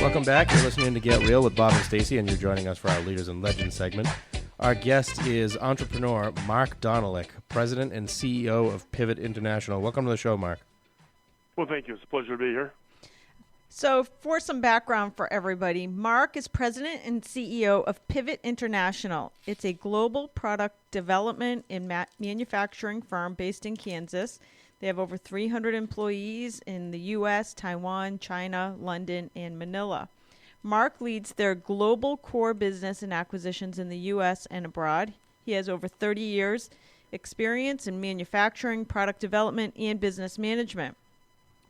Welcome back. You're listening to Get Real with Bob and Stacy, and you're joining us for our Leaders and Legends segment. Our guest is entrepreneur Mark Dohnalek, President and CEO of Pivot International. Welcome to the show, Mark. Well, thank you. It's a pleasure to be here. So for some background for everybody, Mark is President and CEO of Pivot International. It's a global product development and manufacturing firm based in Kansas. They have over 300 employees in the U.S., Taiwan, China, London, and Manila. Mark leads their global core business and acquisitions in the U.S. and abroad. He has over 30 years experience in manufacturing, product development, and business management.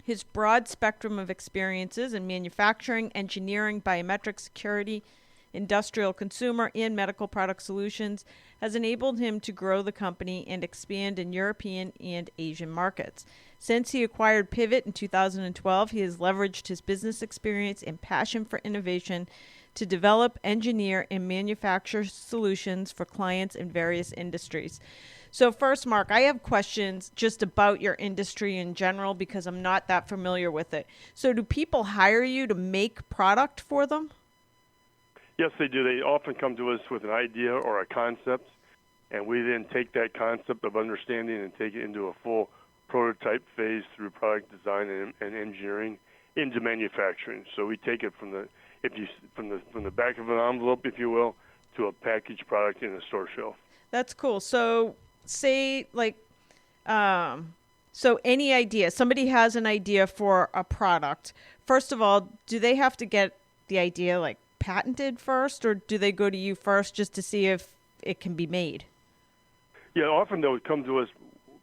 His broad spectrum of experiences in manufacturing, engineering, biometric security, industrial, consumer, and medical product solutions has enabled him to grow the company and expand in European and Asian markets. Since he acquired Pivot in 2012, he has leveraged his business experience and passion for innovation to develop, engineer, and manufacture solutions for clients in various industries. So first, Mark, I have questions just about your industry in general because I'm not that familiar with it. So do people hire you to make product for them? Yes, they do. They often come to us with an idea or a concept, and we then take that concept of understanding and take it into a full prototype phase through product design and engineering into manufacturing. So we take it from the back of an envelope, if you will, to a packaged product in a store shelf. That's cool. So say so any idea, somebody has an idea for a product. First of all, do they have to get the idea patented first, or do they go to you first just to see if it can be made? Yeah, often they'll come to us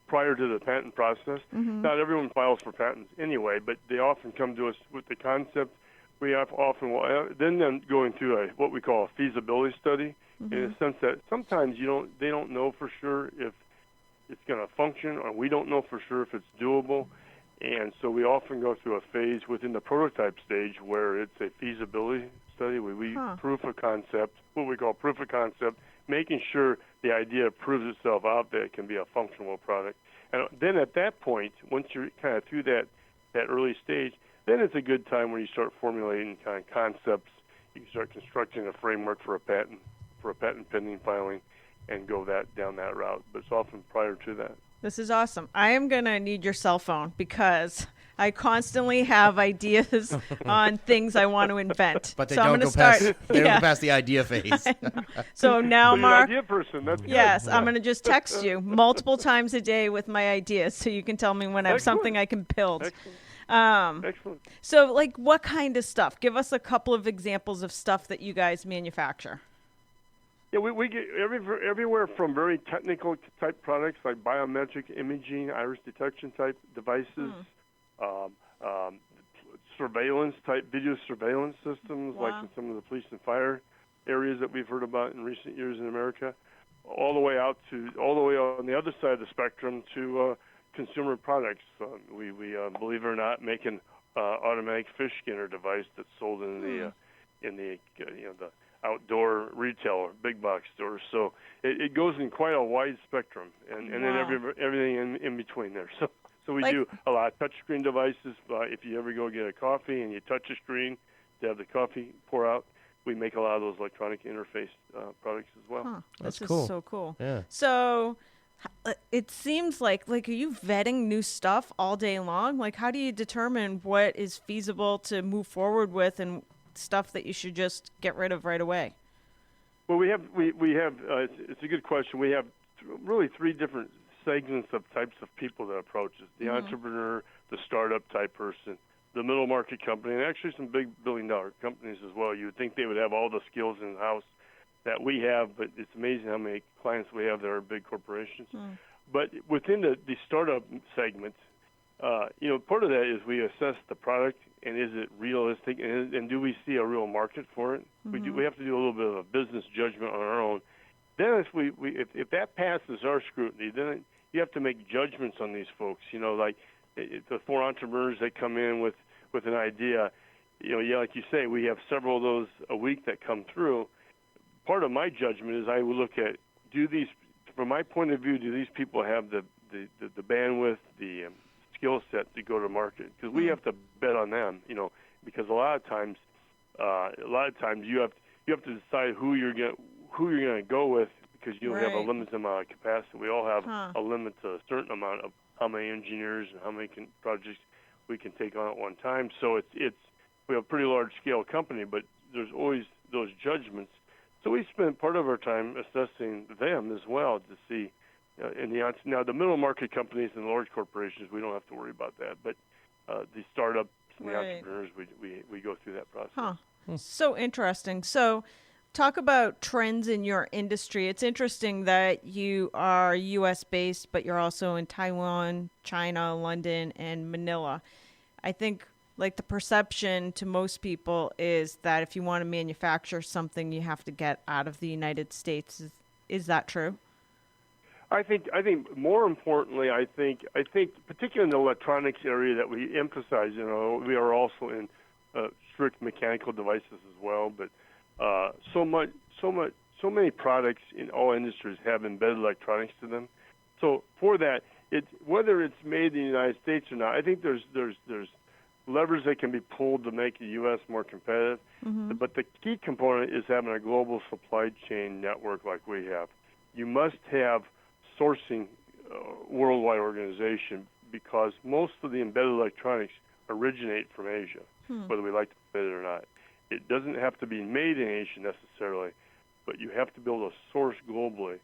prior to the patent process. Mm-hmm. Not everyone files for patents anyway, but they often come to us with the concept. We have often then going through what we call a feasibility study, mm-hmm. in the sense that sometimes they don't know for sure if it's going to function, or we don't know for sure if it's doable. And so we often go through a phase within the prototype stage where it's a feasibility study. We proof of concept, what we call proof of concept, making sure the idea proves itself out that it can be a functional product. And then at that point, once you're kind of through that early stage, then it's a good time when you start formulating kind of concepts. You can start constructing a framework for a patent pending filing, and go down that route. But it's often prior to that. This is awesome. I am going to need your cell phone because I constantly have ideas on things I want to invent. But they so don't go past the idea phase. So now, Mark, idea person, that's yes, good. I'm going to just text you multiple times a day with my ideas so you can tell me when I have something I can build. Excellent. So, what kind of stuff? Give us a couple of examples of stuff that you guys manufacture. Yeah, we get everywhere from very technical type products like biometric imaging, iris detection type devices, surveillance type video surveillance systems, wow. like in some of the police and fire areas that we've heard about in recent years in America, all the way on the other side of the spectrum to consumer products. We believe it or not, make an automatic fish scanner device that's sold in the outdoor retail or big box stores. So it goes in quite a wide spectrum, and then everything in between there. So we do a lot of touchscreen devices. If you ever go get a coffee and you touch a screen to have the coffee pour out, we make a lot of those electronic interface products as well. Huh. That's this cool. is so cool. Yeah. So it seems like are you vetting new stuff all day long? How do you determine what is feasible to move forward with and stuff that you should just get rid of right away? Well, we have it's a good question. We have really three different segments of types of people that approach us: the entrepreneur, the startup type person, the middle market company, and actually some big billion-dollar companies as well. You would think they would have all the skills in house that we have, but it's amazing how many clients we have that are big corporations. But within the startup segment, part of that is we assess the product, and is it realistic, and do we see a real market for it? We have to do a little bit of a business judgment on our own. Then if that passes our scrutiny, then you have to make judgments on these folks. Like the four entrepreneurs that come in with an idea. Like you say, we have several of those a week that come through. Part of my judgment is I would look at, from my point of view, do these people have the bandwidth, the skill set to go to market? Because we have to bet on them, because a lot of times A lot of times you have to decide who you're going to go with, because you have a Right. limited amount of capacity. We all have Huh. a limit to a certain amount of how many engineers and how many projects we can take on at one time. So we have a pretty large scale company, but there's always those judgments. So we spend part of our time assessing them as well to see. Now the middle market companies and large corporations, we don't have to worry about that. But the startups and the Right. entrepreneurs, we go through that process. Huh. So interesting. So, talk about trends in your industry. It's interesting that you are U.S. based, but you're also in Taiwan, China, London, and Manila. I think like the perception to most people is that if you want to manufacture something, you have to get out of the United States. Is that true? I think more importantly, I think particularly in the electronics area that we emphasize. We are also in strict mechanical devices as well, but so many products in all industries have embedded electronics to them. So for that, whether it's made in the United States or not, I think there's levers that can be pulled to make the U.S. more competitive. Mm-hmm. But the key component is having a global supply chain network like we have. You must have sourcing worldwide organization, because most of the embedded electronics originate from Asia, whether we like to admit it or not. It doesn't have to be made in Asia necessarily, but you have to be able to source globally.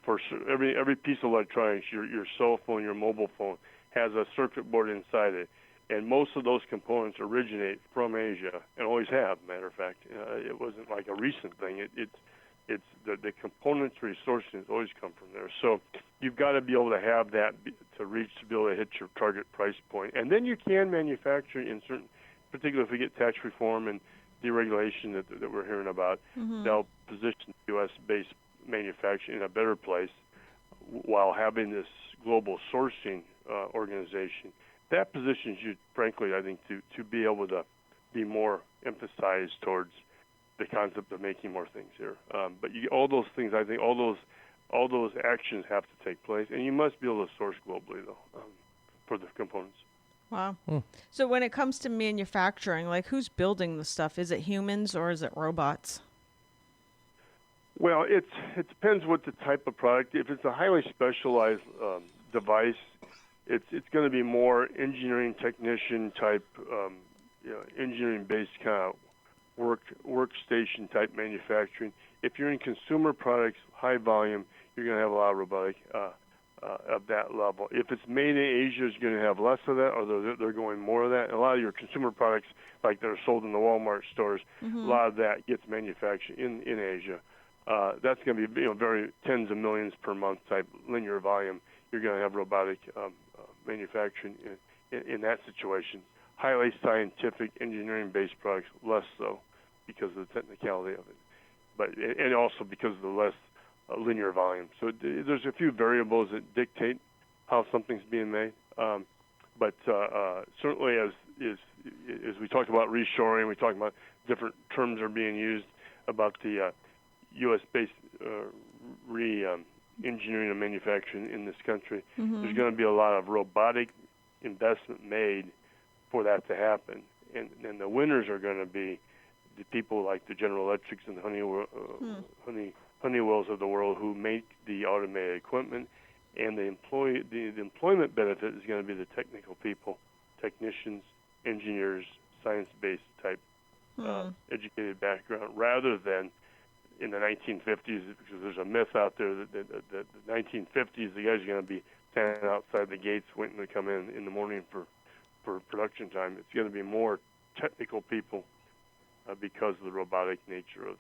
For every piece of electronics, your cell phone, your mobile phone, has a circuit board inside it, and most of those components originate from Asia and always have. Matter of fact, it wasn't like a recent thing. It's the componentry sourcing has always come from there. So you've got to be able to have that to be able to hit your target price point. And then you can manufacture in certain, particularly if we get tax reform and deregulation that we're hearing about, they'll position U.S.-based manufacturing in a better place while having this global sourcing organization. That positions you, frankly, I think, to be able to be more emphasized towards the concept of making more things here. But all those things, I think, all those actions have to take place, and you must be able to source globally, though, for the components. Wow. So when it comes to manufacturing, like who's building the stuff? Is it humans or is it robots? Well, it depends what the type of product. If it's a highly specialized device, it's going to be more engineering technician type, engineering-based kind of workstation type manufacturing. If you're in consumer products, high volume, you're going to have a lot of robotic of that level. If it's made in Asia, it's going to have less of that, or they're going more of that. And a lot of your consumer products, like that are sold in the Walmart stores, a lot of that gets manufactured in Asia. That's going to be very tens of millions per month type linear volume. You're going to have robotic manufacturing in that situation. Highly scientific engineering-based products, less so because of the technicality of it, and also because of the less linear volume. So there's a few variables that dictate how something's being made. But certainly, as we talked about reshoring, we talked about different terms are being used about the U.S.-based engineering and manufacturing in this country. There's going to be a lot of robotic investment made for that to happen, and the winners are going to be the people like the General Electrics and the Honeywells of the world who make the automated equipment, and the employment benefit is going to be the technical people, technicians, engineers, science-based type educated background, rather than in the 1950s, because there's a myth out there that the 1950s, the guys are going to be standing outside the gates waiting to come in the morning for production time. It's going to be more technical people because of the robotic nature of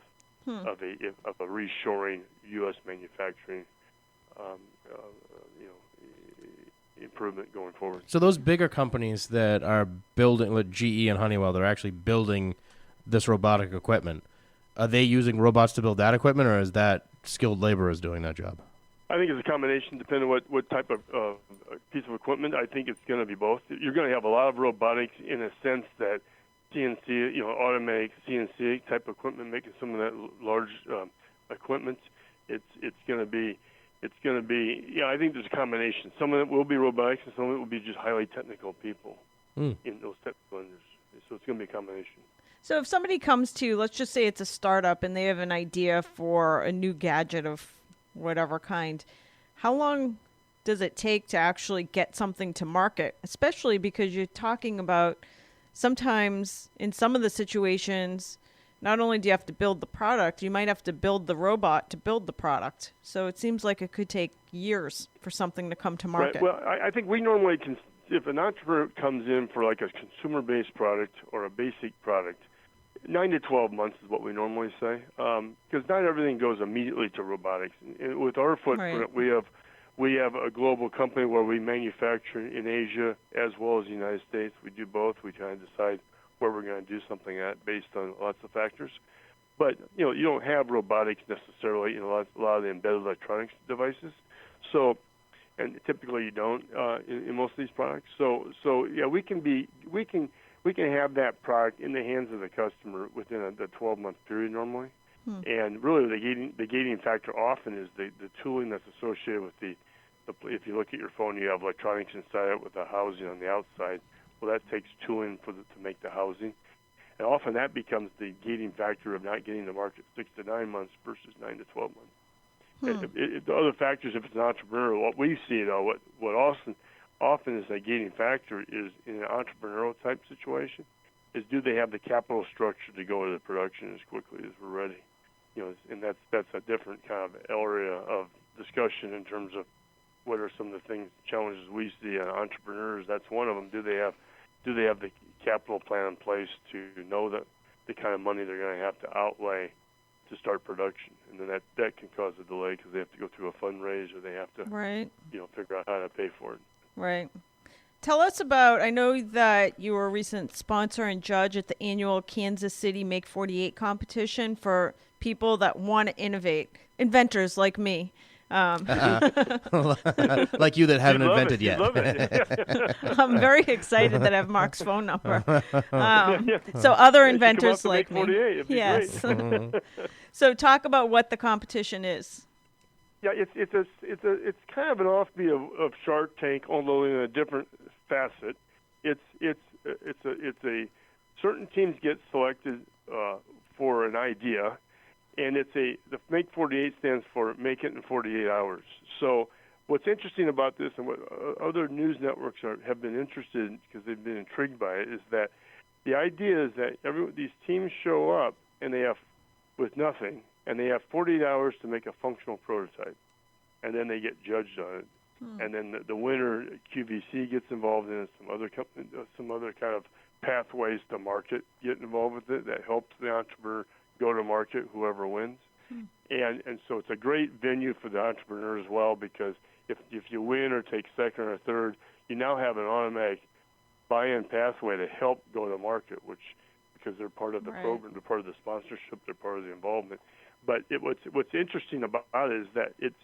a reshoring U.S. manufacturing improvement going forward. So those bigger companies that are building, like GE and Honeywell, they're actually building this robotic equipment. Are they using robots to build that equipment, or is that skilled laborers doing that job? I think it's a combination, depending on what type of piece of equipment. I think it's going to be both. You're going to have a lot of robotics in a sense that CNC, automatic CNC type equipment, making some of that large equipment. It's going to be. I think there's a combination. Some of it will be robotics, and some of it will be just highly technical people in those technical industries. So it's going to be a combination. So if somebody comes to you, let's just say it's a startup and they have an idea for a new gadget of whatever kind, how long does it take to actually get something to market? Especially because you're talking about sometimes in some of the situations, not only do you have to build the product, you might have to build the robot to build the product. So it seems like it could take years for something to come to market. Right. Well, I think we normally can, if an entrepreneur comes in for like a consumer-based product or a basic product, 9 to 12 months is what we normally say, because not everything goes immediately to robotics. And with our footprint, Right. we have a global company where we manufacture in Asia as well as the United States. We do both. We kind of decide where we're going to do something at based on lots of factors. But you don't have robotics necessarily in a lot of the embedded electronics devices. So, and typically you don't in most of these products. So yeah, we can have that product in the hands of the customer within the 12-month period normally. And really, the gating factor often is the tooling that's associated with the. If you look at your phone, you have electronics inside it with the housing on the outside. Well, that takes tooling to make the housing, and often that becomes the gating factor of not getting to market 6 to 9 months versus 9 to 12 months. The other factors, if it's an entrepreneur, what we see though, what often is a gating factor is in an entrepreneurial type situation, is do they have the capital structure to go into production as quickly as we're ready? And that's a different kind of area of discussion in terms of what are some of the challenges we see in entrepreneurs. That's one of them. Do they have the capital plan in place to know that the kind of money they're going to have to outlay to start production? And then that can cause a delay because they have to go through a fundraise or they have to figure out how to pay for it. Right. Tell us about, I know that you were a recent sponsor and judge at the annual Kansas City Make 48 competition for people that want to innovate, inventors like me. Like you that haven't invented yet. I'm very excited that I have Mark's phone number. So other inventors like me. Yes. So talk about what the competition is. Yeah, it's kind of an offbeat of Shark Tank, although in a different facet. It's a certain teams get selected for an idea. And the Make 48 stands for Make It in 48 Hours. So what's interesting about this and what other news networks have been interested in because they've been intrigued by it is that the idea is that these teams show up and they have with nothing, and they have 48 hours to make a functional prototype, and then they get judged on it. And then the winner, QVC, gets involved in it. Some other kind of pathways to market get involved with it that helps the entrepreneur go to market, whoever wins. And so it's a great venue for the entrepreneur as well, because if you win or take second or third, you now have an automatic buy-in pathway to help go to market, because they're part of the program, they're part of the sponsorship, they're part of the involvement. But what's interesting about it is that it's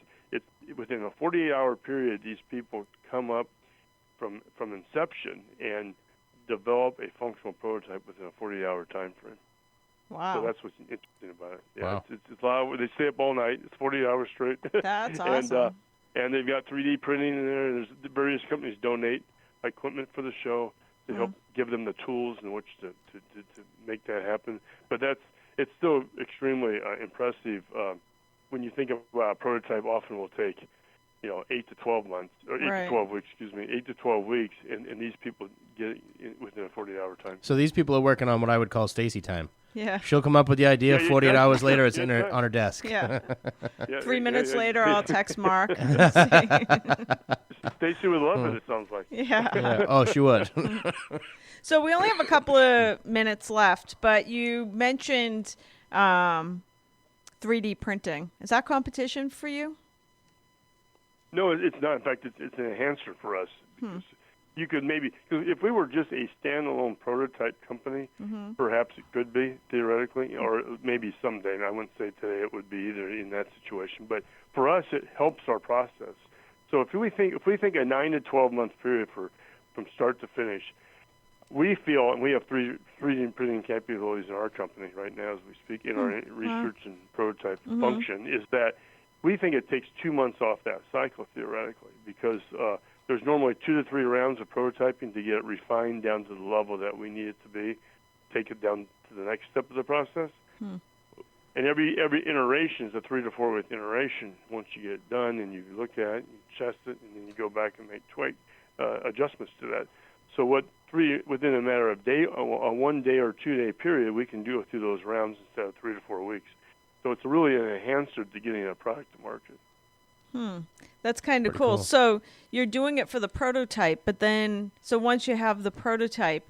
within a 48-hour period, these people come up from inception and develop a functional prototype within a 48-hour time frame. Wow. So that's what's interesting about it. Yeah, wow. It's a lot. They stay up all night. It's 48 hours straight. That's awesome. And they've got 3D printing in there. There's various companies donate equipment for the show to help give them the tools in which to make that happen. But it's still extremely impressive. When you think about a prototype, often will take 8 to 12 months, or 8 to 12 weeks, 8 to 12 weeks, and these people get it within a 48-hour time. So these people are working on what I would call Stacy time. Yeah. She'll come up with the idea. 48 hours later, it's on her desk. Yeah. 3 minutes later, I'll text Mark. Stacy would love it. It sounds like. Yeah. Oh, she would. So we only have a couple of minutes left, but you mentioned 3D printing. Is that competition for you? No, it's not. In fact, it's an enhancer for us. You could maybe, if we were just a standalone prototype company, perhaps it could be theoretically, or maybe someday. And I wouldn't say today it would be either in that situation. But for us, it helps our process. So if we think a 9 to 12 month period from start to finish, we feel, and we have 3D printing capabilities in our company right now as we speak in our research and prototype function, is that we think it takes 2 months off that cycle theoretically, because There's normally 2 to 3 rounds of prototyping to get it refined down to the level that we need it to be, take it down to the next step of the process. And every iteration is a 3 to 4 week iteration. Once you get it done and you look at it, you test it, and then you go back and make adjustments to that. So within a matter of a 1 day or 2 day period, we can go through those rounds instead of 3 to 4 weeks. So it's really an enhancer to getting a product to market. That's kind of cool. So you're doing it for the prototype, but then, so once you have the prototype,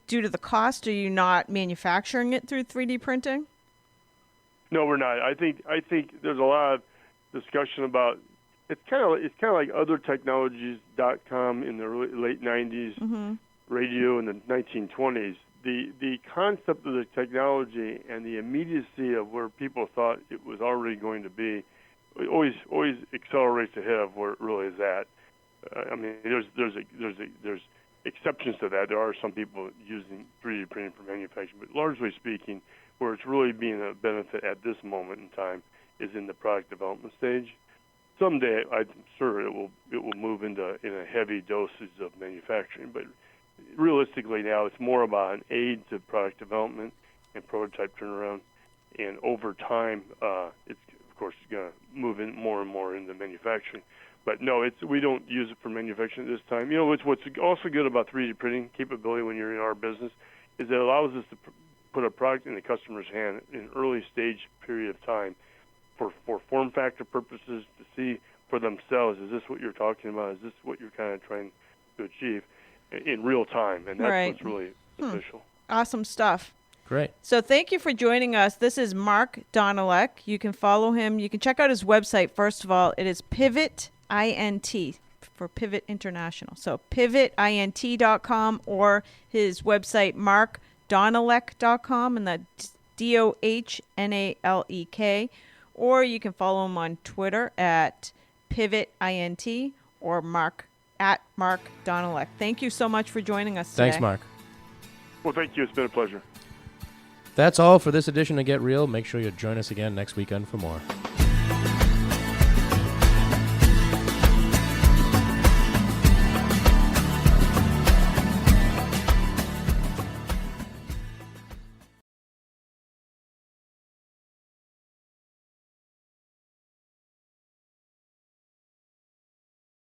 due to the cost, are you not manufacturing it through 3D printing? No, we're not. I think there's a lot of discussion about it's kind of like other technologies.com in the late 90s, radio in the 1920s. The concept of the technology and the immediacy of where people thought it was already going to be always accelerates ahead of where it really is at. I mean, there's exceptions to that. There are some people using 3D printing for manufacturing, but largely speaking, where it's really being a benefit at this moment in time is in the product development stage. Someday, I'm sure it will move in a heavy dosage of manufacturing, but realistically now it's more about an aid to product development and prototype turnaround, and over time, it's of course going to move in more and more into manufacturing. But no, we don't use it for manufacturing at this time. You know, what's also good about 3D printing capability when you're in our business is it allows us to put a product in the customer's hand in an early stage period of time for form factor purposes, to see for themselves, is this what you're talking about? Is this what you're kind of trying to achieve in real time? And that's what's really beneficial. Awesome stuff. Great. So thank you for joining us. This is Mark Dohnalek. You can follow him. You can check out his website. First of all, it is Pivot INT for Pivot International. So pivotint.com, or his website markdohnalek.com, and that's DOHNALEK. Or you can follow him on Twitter at PivotINT or Mark Dohnalek. Thank you so much for joining us today. Thanks, Mark. Well, thank you. It's been a pleasure. That's all for this edition of Get Real. Make sure you join us again next weekend for more.